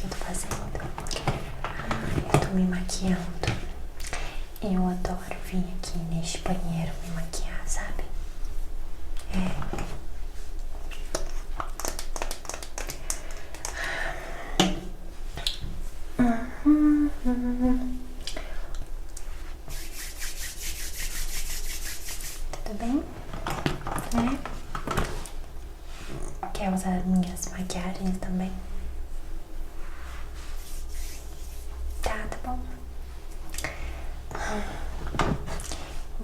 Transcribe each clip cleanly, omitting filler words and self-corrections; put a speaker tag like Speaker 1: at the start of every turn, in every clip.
Speaker 1: que eu tô fazendo? Eu tô me maquiando. Eu adoro vir aqui neste banheiro me maquiar, sabe? Tudo bem? Quer usar minhas maquiagens também? Tá bom.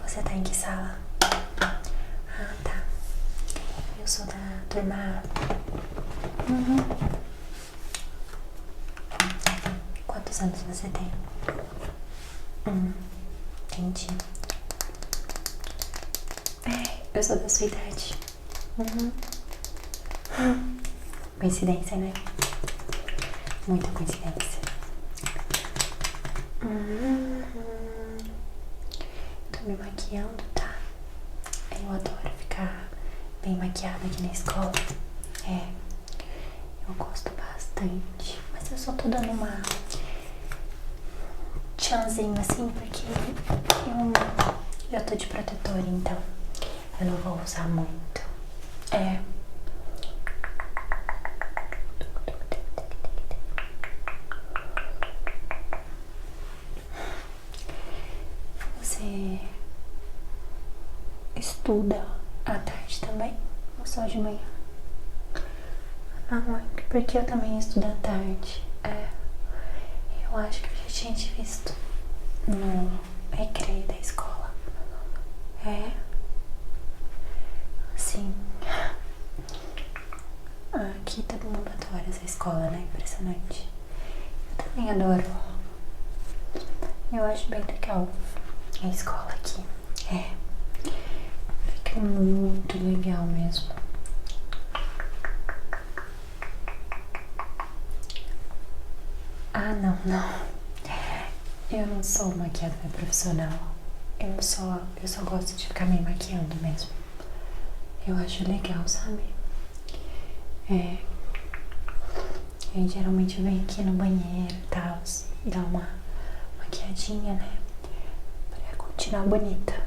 Speaker 1: Você tá em que sala? Tá. Eu sou da turma... Quantos anos você tem? Entendi. Eu sou da sua idade. Coincidência, né? Muita coincidência. Tô me maquiando, tá? Eu adoro ficar bem maquiada aqui na escola. Eu gosto bastante. Mas eu só tô dando uma tchanzinho assim, porque eu tô de protetor, então eu não vou usar muito. Você estuda à tarde também? Ou só de manhã? Porque eu também estudo à tarde. Eu acho que eu já tinha te visto no recreio da escola. Sim. Aqui todo mundo adora essa escola, né? Impressionante. Eu também adoro. Eu acho bem legal a escola aqui. Fica muito legal mesmo. Não. Eu não sou maquiadora profissional. Eu só gosto de ficar me maquiando mesmo. Eu acho legal, sabe? Eu geralmente venho aqui no banheiro e tal, dar uma maquiadinha, né? Pra continuar bonita.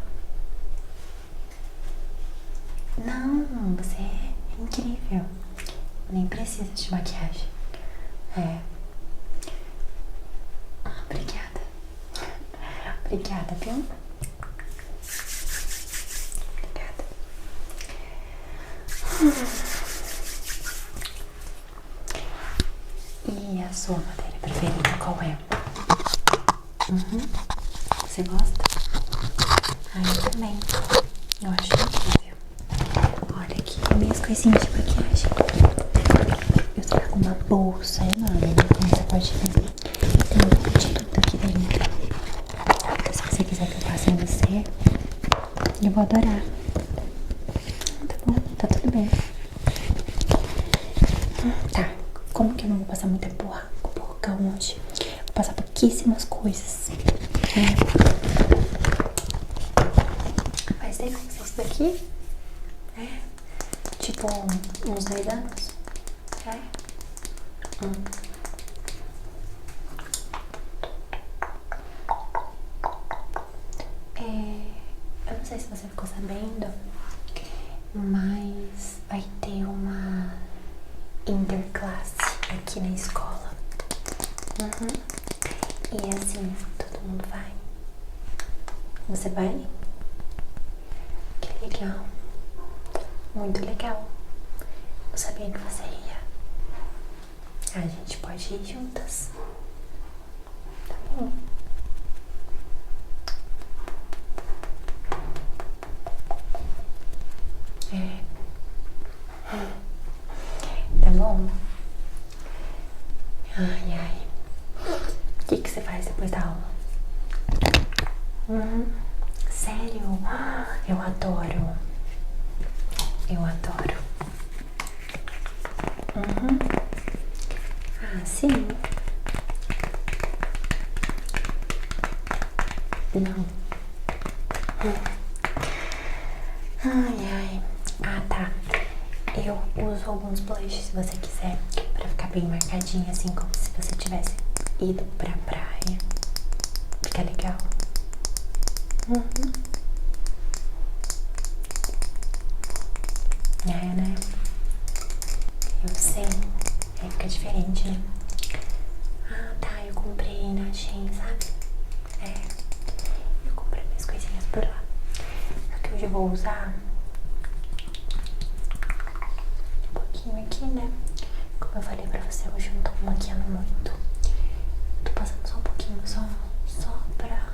Speaker 1: Não, você é incrível. Nem precisa de maquiagem. Obrigada, viu? Obrigada. E a sua matéria preferida qual é? Você gosta? Eu também. Eu acho incrível. Olha aqui, minhas coisinhas de maquiagem. Eu trago uma bolsa enorme, como você pode ver. Tem um pouco de tudo aqui dentro. Então, se você quiser que eu faça em você, eu vou adorar. Tá bom, tá tudo bem. Tá, como que eu não vou passar muita porca hoje? Vou passar pouquíssimas coisas. Faz tempo que você estuda aqui? Tipo, uns 10 anos? Eu não sei se você ficou sabendo, mas vai ter uma interclasse aqui na escola. E assim, todo mundo vai. Você vai? Que legal. Muito legal. Eu sabia que você ia. A gente pode ir juntas. Tá bom? Tá bom? O que você faz depois da aula? Sério? Eu adoro. Sim. Não. Tá. Eu uso alguns blushes, se você quiser, Pra ficar bem marcadinha, assim, como se você tivesse ido pra praia. Fica legal. É, né? Eu sei. Aí fica diferente, né? Ah, tá, eu comprei na Shein, sabe? Eu comprei minhas coisinhas por lá. Só que hoje eu vou usar um pouquinho aqui, né? Como eu falei pra você, hoje eu não tô maquiando muito. Tô passando só um pouquinho, só pra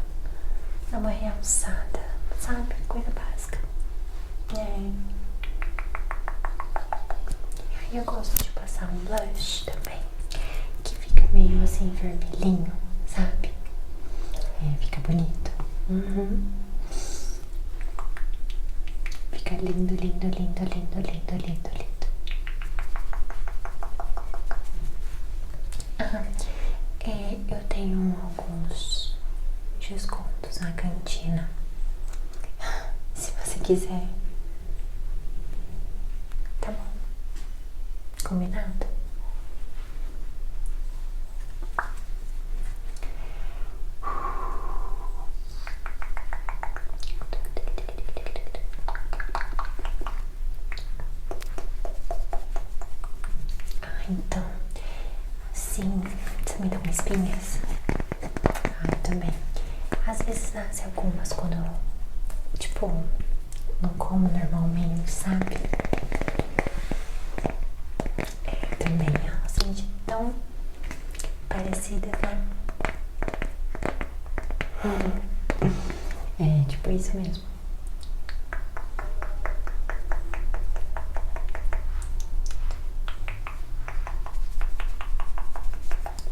Speaker 1: dar uma realçada, sabe? Coisa básica. Aí eu gosto de passar um blush também, que fica meio assim vermelhinho, sabe? Fica bonito. Fica lindo, lindo, lindo, lindo, lindo, lindo, lindo. Eu tenho alguns descontos na cantina. Se você quiser. Tá bom. Combinado? Então, sim, você me dá uma espinhas. Também. Às vezes nasce algumas quando eu, tipo, não como normalmente, sabe? Também, elas são de tão parecidas, né? Tipo isso mesmo.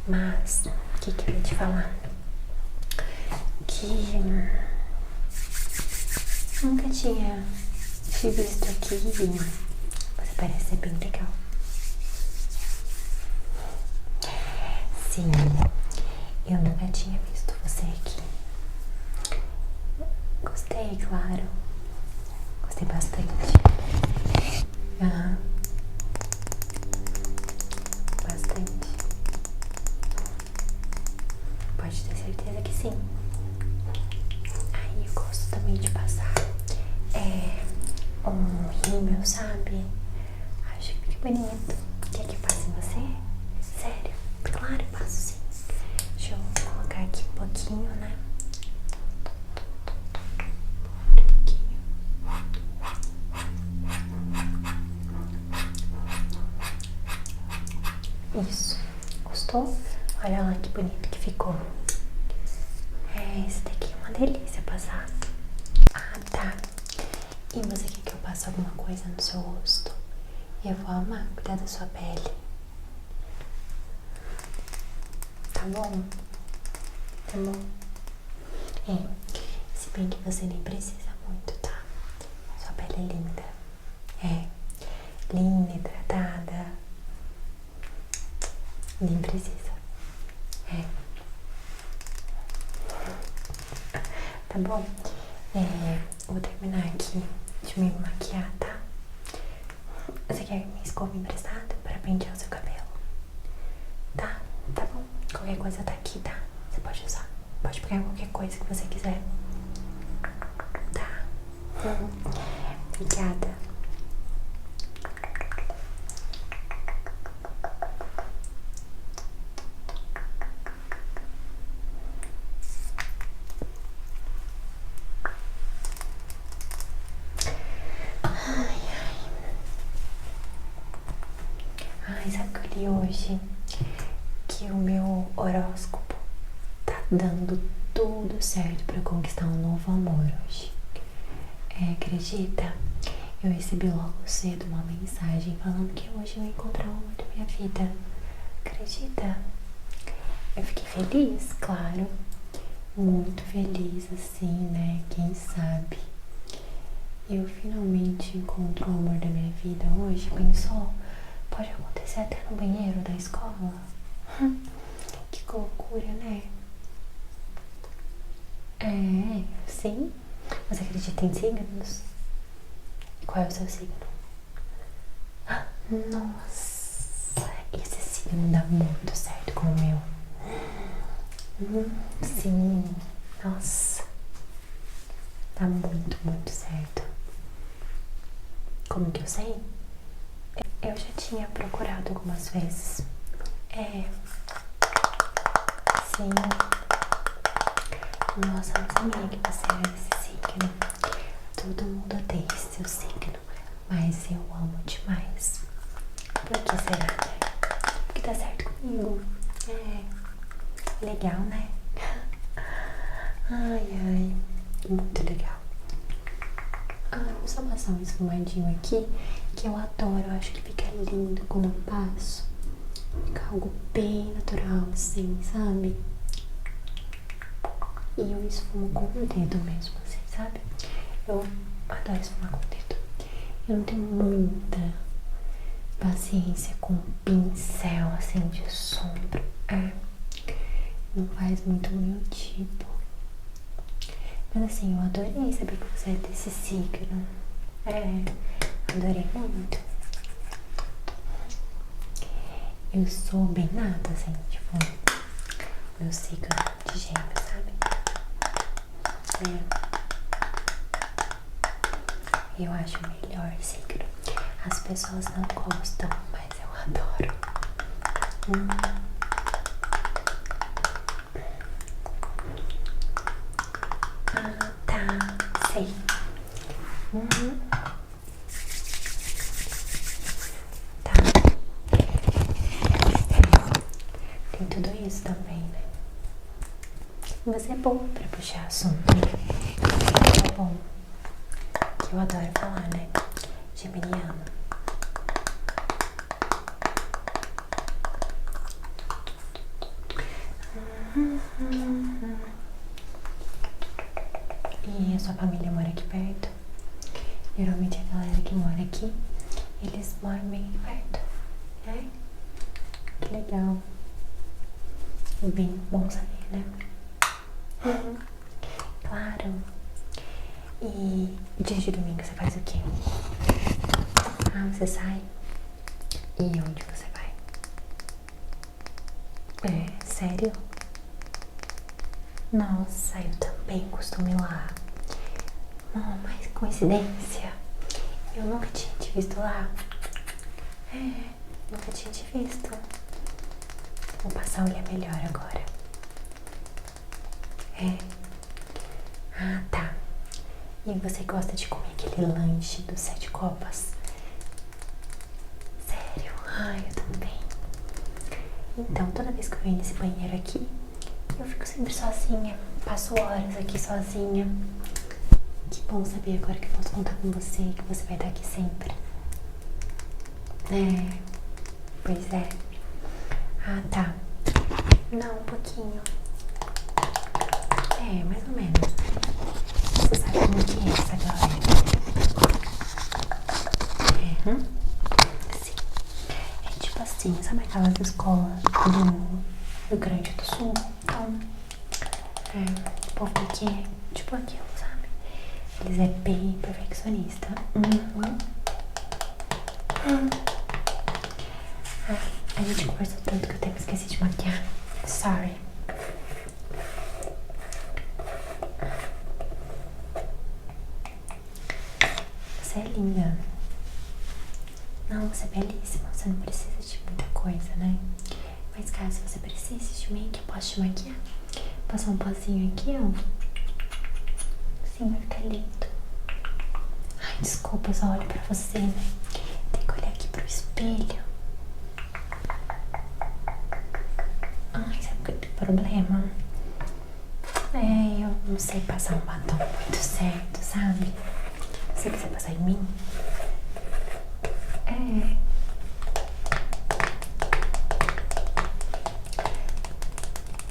Speaker 1: Mas, o que eu ia te falar? Que nunca tinha te visto aqui e você parece ser bem legal. Sim, eu nunca tinha visto você aqui. Gostei, claro. Gostei bastante. Bastante. Pode ter certeza que sim. Aí eu gosto também de passar um rímel, sabe? Acho que fica bonito. Quer que eu passe em você? Sério? Claro, eu passo sim. Deixa eu colocar aqui um pouquinho, né? Isso. Gostou? Olha lá que bonito que ficou. Esse daqui é uma delícia passar. Ah, tá. E você quer que eu passe alguma coisa no seu rosto? Eu vou amar cuidar da sua pele. Tá bom? Tá bom? Se bem que você nem precisa muito, tá? Sua pele é linda. Linda, hidratada. Nem precisa. Tá bom? Vou terminar aqui de me maquiar, tá? Você quer minha escova emprestada pra pentear o seu cabelo? Tá? Tá bom. Qualquer coisa tá aqui, tá? Você pode usar. Pode pegar qualquer coisa que você quiser. Tá? Obrigada. Sabe o que eu li hoje? Que o meu horóscopo tá dando tudo certo pra conquistar um novo amor hoje. Acredita? Eu recebi logo cedo uma mensagem falando que hoje eu ia encontrar o amor da minha vida. Acredita? Eu fiquei feliz, claro. Muito feliz, assim, né? Quem sabe? Eu finalmente encontro o amor da minha vida hoje. Pensou? Pode acontecer até no banheiro da escola. Que loucura, né? Sim. Você acredita em signos? Qual é o seu signo? Nossa, esse
Speaker 2: conseguindo dar muito certo com o meu. Sim, nossa, tá muito, muito certo. Como que eu sei? Eu já tinha procurado algumas vezes. Sim. Nossa, não sabia que você era desse signo. Todo mundo odeia esse seu signo, mas eu amo demais. Por que será, né? Porque tá certo comigo. Legal, né? Ai, muito legal. Vou só passar um esfumadinho aqui, que eu adoro. Eu acho que fica lindo quando eu passo. Fica algo bem natural, assim, sabe? E eu esfumo com o dedo mesmo, assim, sabe? Eu adoro esfumar com o dedo. Eu não tenho muita paciência com pincel, assim, de sombra. Não faz muito o meu tipo. Mas assim, eu adorei saber que você é desse signo. Adorei muito. Eu sou bem nada, assim, tipo, meu signo de gêmeos, sabe? Eu acho o melhor signo. As pessoas não gostam, mas eu adoro. Tá, sei. Tá. Tem tudo isso também, né? Você é boa pra puxar assunto. Tá bom. Que eu adoro falar, né? Geminiano. E a sua família mora aqui perto? Geralmente a galera que mora aqui, eles moram bem aqui perto, né? Que legal. Bem bom saber, né? Claro. E dia de domingo você faz o quê? Você sai? E onde você vai? Sério? Nossa, eu também costumo ir lá. Não, mas coincidência. Eu nunca tinha te visto lá. Nunca tinha te visto. Vou passar a olhar melhor agora. Tá. E você gosta de comer aquele lanche dos 7 copas? Sério? Eu também. Então, toda vez que eu venho nesse banheiro aqui, eu fico sempre sozinha. Passo horas aqui sozinha. Que bom saber agora que eu posso contar com você, que você vai estar aqui sempre. Pois é. Tá. Não, um pouquinho. Mais ou menos. Você sabe como que é essa galera? Sim. Tipo assim, sabe aquelas escolas do Rio Grande do Sul? Então, o povo aqui é tipo aquilo, sabe? Eles é bem perfeccionista. A gente conversou tanto que eu até me esqueci de maquiar. Sorry. Você é linda. Não, você é belíssima. Você não precisa de muita coisa, né? Mas caso você precise de make, eu posso te maquiar. Passar um pozinho aqui, ó. Assim vai ficar lindo. Desculpa, eu só olho pra você, né? Tem que olhar aqui pro espelho. Sabe que tem problema? Eu não sei passar um batom muito certo, sabe? Você quiser passar em mim?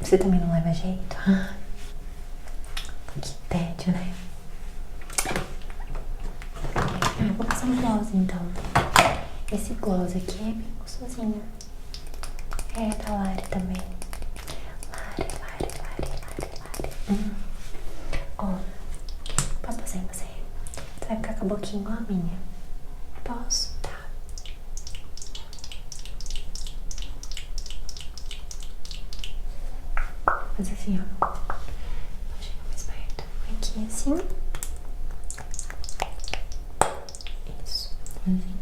Speaker 2: Você também não leva jeito? Que tédio, né? Vou passar um gloss então. Esse gloss aqui é bem gostosinho. Da Lari também. Lari. Posso passar em você? Você vai ficar com a boquinha igual a minha. Posso? Tá. Faz assim, ó. Chega mais perto. Aqui, assim. Isso. Assim.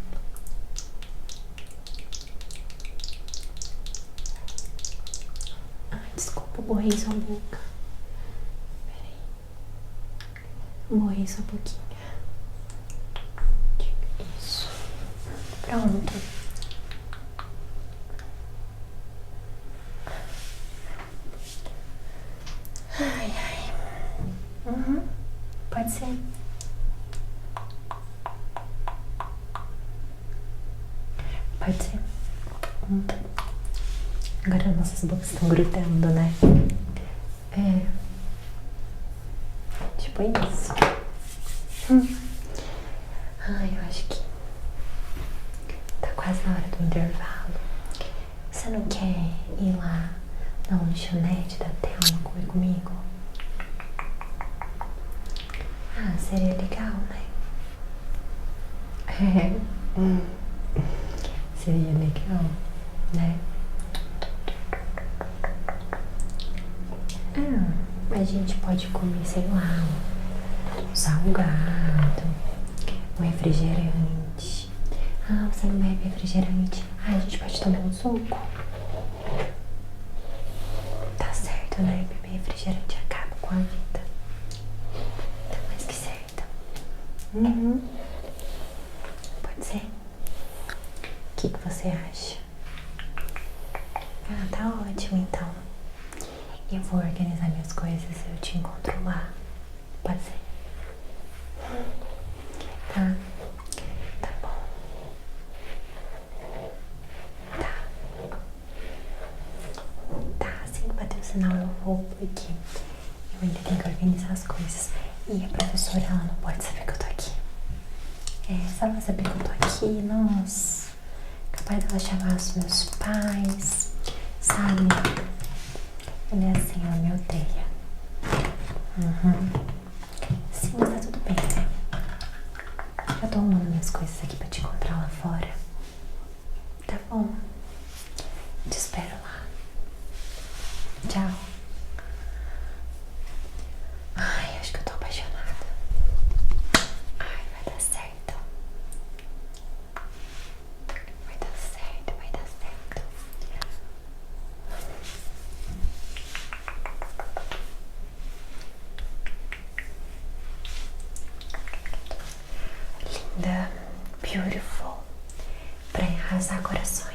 Speaker 2: Ai, desculpa, borrei sua boca. Peraí. Borrei só um pouquinho. Isso. Pronto. Ai, ai. Pode ser. Pode ser. Agora nossas bocas estão grudando, né? É. Tipo isso. Ai, eu acho que tá quase na hora do intervalo. Você não quer ir lá na lanchonete da Thelma comer comigo? Ah, seria legal, né? Seria legal, né? A gente pode comer, sei lá, um salgado, um refrigerante. Ah, você não bebe refrigerante? Ah, a gente pode tomar um suco? Tá certo, né? Beber refrigerante acaba com a vida. Tá mais que certo. Pode ser? O que você acha? Ah, tá ótimo, então. Eu vou organizar minhas coisas e eu te encontro lá. Pode ser? Tá? Tá bom. Tá. Tá, assim que bater o sinal eu vou, porque eu ainda tenho que organizar as coisas. E a professora, ela não pode saber que eu tô aqui. Se ela saber que eu tô aqui, nossa, capaz dela chamar os meus pais, sabe? Ele é assim, ela me odeia. Sim, mas tá tudo bem, né? Já tô arrumando minhas coisas aqui pra te encontrar lá fora. Tá bom. Te espero lá. Tchau. Ai, acho que eu tô apaixonada. Ai, vai dar certo. Vai dar certo, vai dar certo. Linda, beautiful, pra arrasar corações.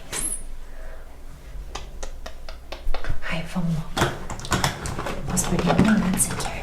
Speaker 2: Ai, vamos logo. Posso perder uma nada sequer.